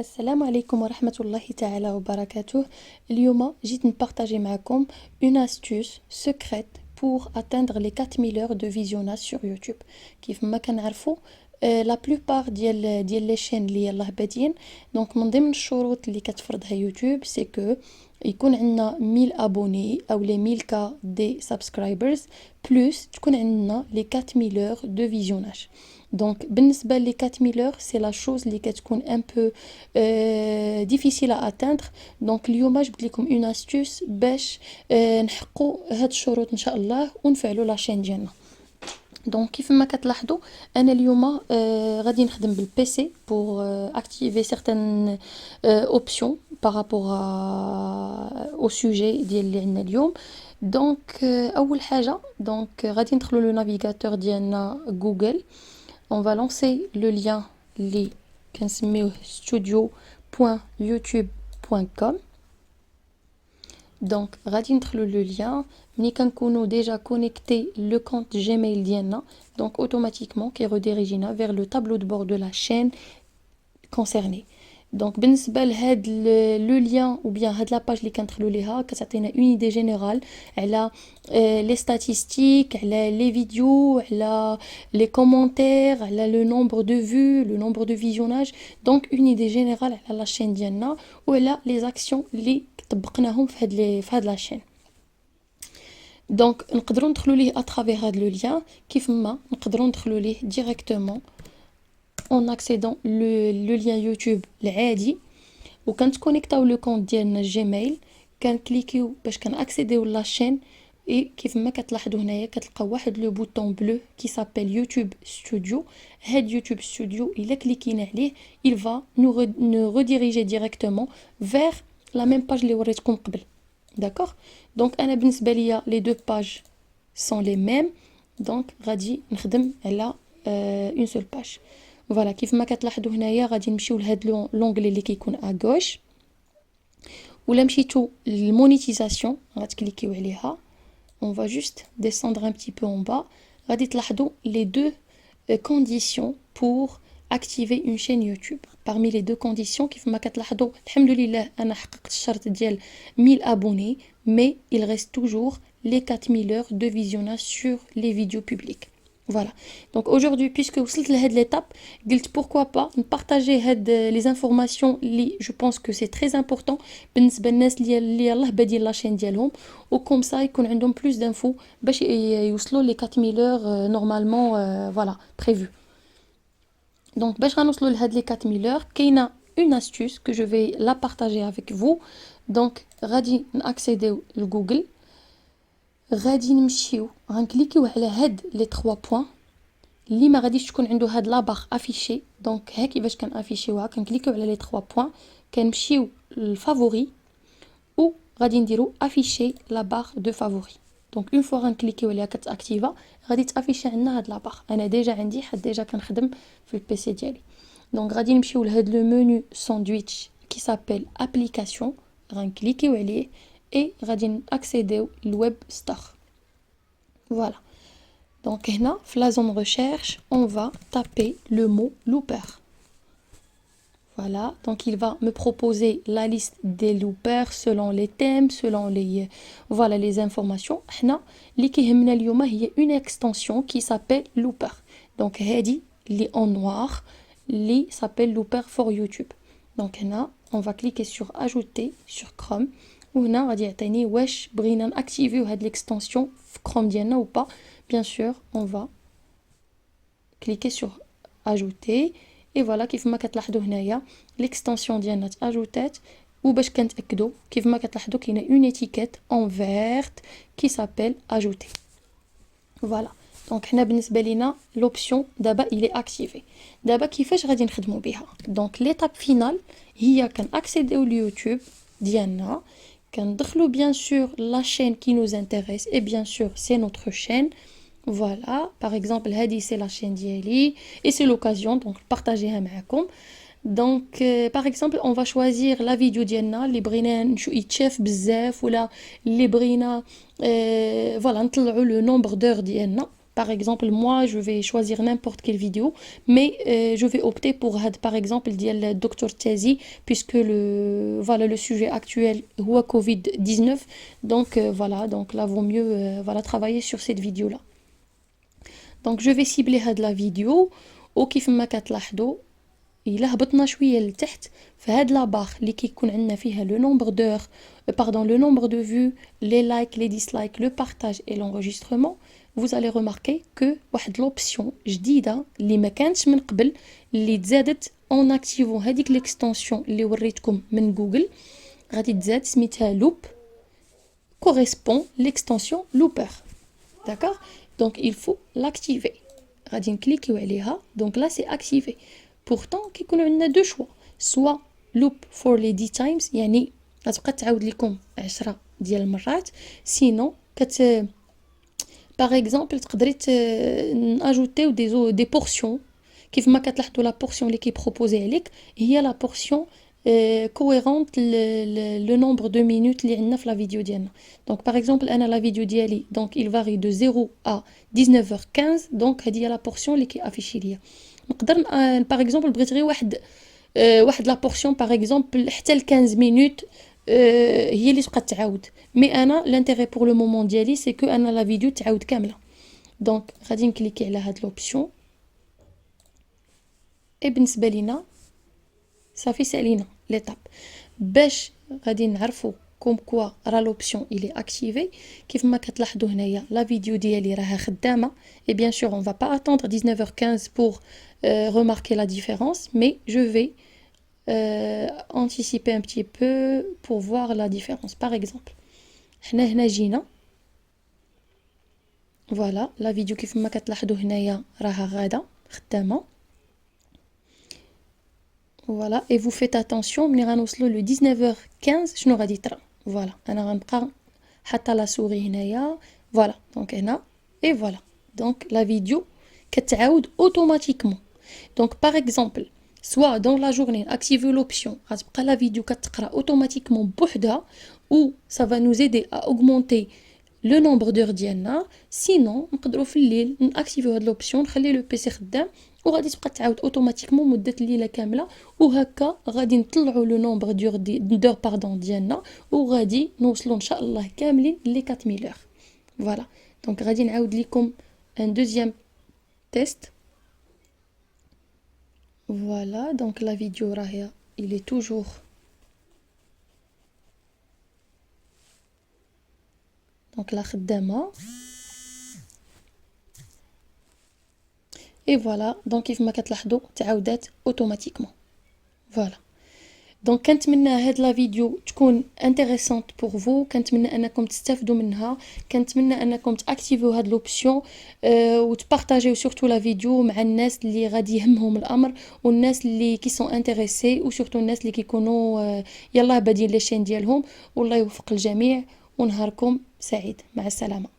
السلام عليكم ورحمة الله تعالى وبركاته. اليوم جيت نبارطاجي معكم une astuce secrète pour atteindre les 4000 heures de visionnage sur YouTube. كيف ما كنعرفوا لا بلوبار ديال لي شين اللي يلاه بادين. دونك من ضمن الشروط اللي كتفرضها يوتيوب سي كو يكون عندنا 1000 ابوني او لي 1000 كا دي سبسكرايبرز بلس تكون عندنا لي 4000 heures de visionnage. Donc, بالنسبة لي 4000 heures, c'est la chose اللي كتكون un peu difficile à atteindre. Donc, اليوم جبت لكم une astuce باش نحققوا هاد الشروط إن شاء الله ونفعلوا لاشين ديالنا. دونك كيف ما كتلاحظوا انا اليوم غادي نخدم بالبيسي pour activer certaines options par rapport au sujet ديال اللي عندنا اليوم. دونك اول حاجه دونك غادي ندخلوا لو نافيغاتور ديالنا جوجل. On va lancer le lien اللي كنسميوه studio.youtube.com. Donc غادي ندخلوا le lien ملي كنكونوا déjà connecté le compte Gmail ديالنا. Donc automatiquement كيروديريجينا vers le tableau de bord de la chaîne concernée. دونك بالنسبه لهاد لو لين او بيان هاد لاباج اللي كندخلوا ليها كتعطينا اون ايدي جينيرال على لي ستاتستيك، على لي فيديو، على لي كومونتير، على لو نومبر دو فيو، لو نومبر دو فيزيوناج. دونك اون ايدي جينيرال على لا شين ديالنا وعلى لي زاكسيون اللي طبقناهم في هاد لا شين. دونك نقدروا ندخلوا ليه اترافير هاد لو لين كيف ما نقدروا ندخلوا ليه ديريكتومون en accédant le lien YouTube العادي وكنتكونيكطاو لو كونت ديالنا جيميل كنكليكيو باش كنأكسيديو لا شين. اي كيف ما كتلاحظوا هنايا كتلقاو واحد لو بوطون بلو كي سابيل يوتيوب ستوديو. هاد يوتيوب ستوديو الا كليكينا عليه il va nous rediriger directement vers la même page اللي وريتكم قبل. داكوغ دونك انا بالنسبه ليا لي دو باج سون لي ميم. دونك غادي نخدم على اون سول باج. فوالا كيف ما كتلاحظوا هنايا غادي نمشيو لهاد لونغلي اللي كيكون ا غوش ولا مشيتو للمونيتيزاسيون غتكليكيو عليها. on va juste descendre un petit peu en bas. غادي تلاحظوا les deux conditions pour activer une chaîne YouTube. parmi les deux conditions كيف ما كتلاحظوا الحمد لله انا حققت الشرط ديال 1000 abonnés mais il reste toujours les 4000 heures de visionnage sur les vidéos publiques. Voilà. Donc aujourd'hui, puisque vous êtes à l'étape, pourquoi pas partager les informations. Je pense que c'est très important. بالنسبة للناس اللي يلاه بادين لا شين ديالهم وكم ça يكون عندهم plus d'infos باش يوصلوا les 4000 heures normalement voilà prévu. Donc باش غنوصلوا لهاد les 4000 heures كاينه une astuce que je vais la partager avec vous. Donc غادي ناكسيديو لجوجل غادي نمشيو غنكليكيو على هاد لي 3 بوين اللي ما غاديش تكون عنده هاد لاباغ افيشي. دونك ها كيفاش كنافيشيوها كنكليكيو على لي 3 بوين كنمشيو للفافوري و غادي نديرو افيشي لاباغ دو فافوري. دونك اون فوا غنكليكيو عليها كتاكتيفا غادي تافيشي عندنا هاد لاباغ. انا ديجا عندي حد ديجا كنخدم في البيسي ديالي. دونك غادي نمشيو لهاد لو منو ساندويتش كي سابيل ابليكاسيون غنكليكيو عليه et غادي ناكسيديو للويب ستار. Voilà. Donc هنا في la zone recherche on va taper le mot looper. Voilà. Donc il va me proposer la liste des loopers selon les thèmes, selon les voilà les informations. هنا اللي كيهمنا اليوم هي une extension qui s'appelle looper. Donc هادي اللي en noir اللي s'appelle looper for YouTube. Donc هنا on va cliquer sur ajouter sur Chrome. وهنا غادي يعطيني واش بغينا ناكتيفيو هاد ليكستنسيون في كروم ديالنا ou pas. bien sûr on va cliquer sur ajouter et voilà كيف ما كتلاحظوا هنايا ليكستنسيون ديالنا تاجوتات. وباش كنتاكدوا كيف ما كتلاحظوا كاينه اون اتيكيت en vert qui s'appelle ajouter. voilà. دونك حنا بالنسبه لينا لوبسيون دابا il est activé. دابا كيفاش غادي نخدموا بها؟ دونك ليتاب فينال هي كنأكسيديو ليوتيوب ديالنا كندخلوا bien sûr la chaîne qui nous intéresse et bien sûr c'est notre chaîne. Voilà, par exemple هذه c'est la chaîne ديالي et c'est l'occasion donc partager معكم. Donc par exemple on va choisir la vidéo ديالنا اللي بغينا يتشاف بزاف ولا اللي بغينا voilà نطلعوا le nombre d'heures ديالنا. Par exemple, moi, je vais choisir n'importe quelle vidéo, mais je vais opter pour, par exemple, le docteur Tazi, puisque voilà, le sujet actuel est Covid-19. Donc, voilà, donc là, vaut mieux voilà, travailler sur cette vidéo-là. Donc, je vais cibler la vidéo. وكيف ما كتلاحظوا إلا هبطنا شوية لتحت فهاد لاباغ اللي كيكون عندنا فيها لو نومبر دور pardon le nombre de vues, les likes, les dislikes, le partage et l'enregistrement, vous allez remarquer que واحد l'option جديدة اللي ما كانتش من قبل اللي تزادت en activant هذيك l'extension اللي وريتكم من جوجل غادي تزاد سميتها loop correspond l'extension looper. D'accord? Donc il faut l'activer. غادي نكليكيو عليها. Donc là c'est activé. Pourtant كيكون عندنا deux choix. Soit loop for les 10 times يعني غتبقى تعاود لكم 10 ديال المرات. Sinon par exemple تقدري ناجوتيو دي بورسيون كيف ما كتلاحظوا لا بورسيون اللي كيبروبوزي عليك هي لا بورسيون cohérente le nombre de minutes اللي عندنا في لا فيديو ديالنا. Donc par exemple انا لا فيديو ديالي donc il varie de 0 à 19h15 donc هذه هي لا بورسيون اللي كيافيشي ليا. نقدر par exemple بغيت غير واحد لا بورسيون par exemple حتى ل 15 minutes هي اللي تبقى تعاود. مي انا لانتيغي بور لو مومون ديالي سي كو انا لا فيديو تعاود كامله. دونك غادي نكليكي على هاد لوبسيون اي بالنسبه لينا صافي سالينا ليطاب باش غادي نعرفوا كوم كوا راه لوبسيون الي اكتيفي. كيف ما كتلاحظوا هنايا لا فيديو ديالي راها خدامه اي بيان سور اون فا با اتوندر 19h15 pour remarquer la différence mais je vais anticiper un petit peu pour voir la différence. Par exemple حنا هنا جينا فوالا لا فيديو كيف ما كتلاحظوا هنايا راها غاده خدامه. Voilà, et vous faites attention ملي غنوصلوا ل 19h15 شنو غادي يطرا. فوالا انا غنبقى حاطه لا سوري هنايا. فوالا دونك هنا اي فوالا دونك لا فيديو كتعاود اوتوماتيكمون. دونك باغ اكزومبل سوا دون لا جورني اكتيفي لوبسيون غتبقى لا فيديو كتقرا اوتوماتيكمون بوحدها ou ça va nous aider à augmenter لو نومبر دور ديالنا. سينون نقدروا في الليل ناكتيفيو هاد لوبسيون نخلي لو بيسي خدام وغادي تبقى تعاود اوتوماتيكمون مده الليله كامله وهكا غادي نطلعوا لو نومبر دور باردون ديالنا وغادي نوصلوا ان شاء الله كاملين لي 4000 اور. فوالا دونك غادي نعاود لكم ان دوزيام تيست. فوالا دونك لا فيديو راهي il est toujours دونك لا خدامه اي فوالا دونك كيف ما كتلاحظوا تعاودات اوتوماتيكمون. فوالا دونك كنتمنى هاد لا فيديو تكون انتريسونت بور فو. كنتمنى انكم تستافدوا منها. كنتمنى انكم تاكتيفيو هاد لوبسيون وتبارطاجيو سورتو لا فيديو مع الناس اللي غادي يهمهم الامر والناس اللي كي سون انتريسي وسورتو الناس اللي كيكونوا يلاه بادين لي شين ديالهم. والله يوفق الجميع ونهاركم سعيد. مع السلامه.